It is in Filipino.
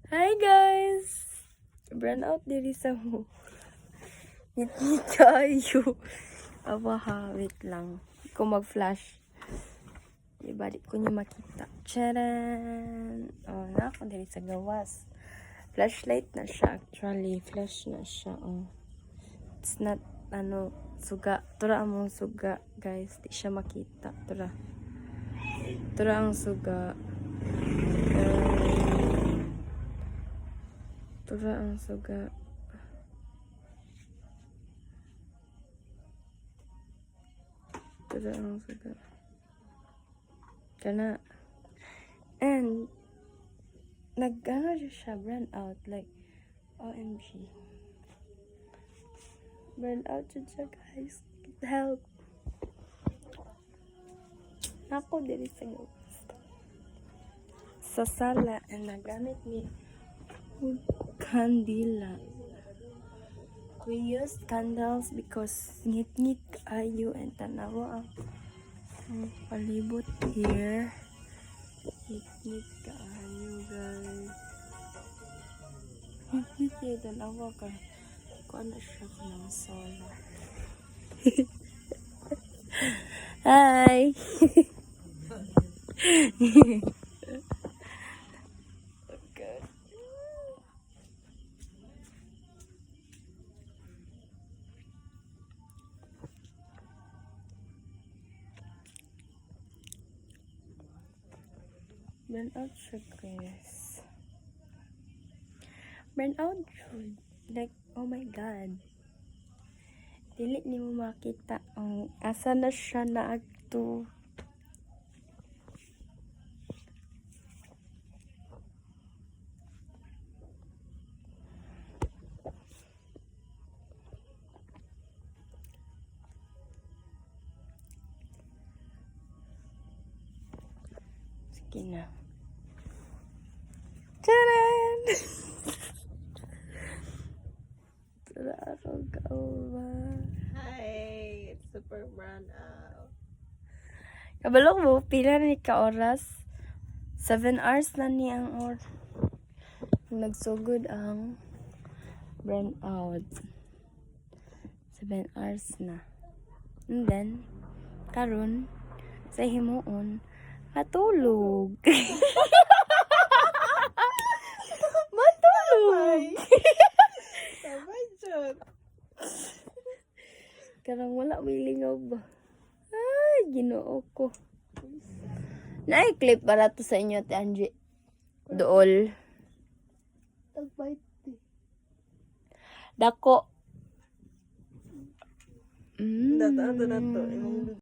Hi guys! Brand out diri sa mo. Ngit kayo. Awa ha, wait lang. Kung mag-flash. Diba, di ko niyo makita. Charan! Oh, na ako diri sa gawas. Flashlight na siya actually. Flash na siya. Oh. It's not, suga. Tura among suga, guys. Di siya makita. Tura. Tura ang suga. Tura ang suga. Tura ang suga. Kana. And, siya, brand out. Like, OMG. Brand out siya, guys. Help. Ako, diri sa gawas. Sa sala, and nagamit ni kandila. We used candles because ngit-ngit kayo and tanawa ang palibot here. Ngit-ngit kayo, guys. Ngit-ngit kayo, tanawa ka. Kung ano siya ko ng solo. Hi! Good. Burn out siya, guys. Burn out siya. Like, oh my god. Dili ni mo makita ang asa na siya na agto. Sige na. Taran! Tararo ka ba? Hi, it's super brand out. Kabalok mo, pila ni ka oras? 7 hours na ni ang oras. Nagsugod ang brand out. 7 hours na. And then, karon sa himuon, matulog. Matulog! Sabay dyan. Karang wala may lingaw ba? Ay, ginoo ko. Na-clip para to sa inyo, Ate Angie. Dool. Tagbait eh. Dako. Dato na to.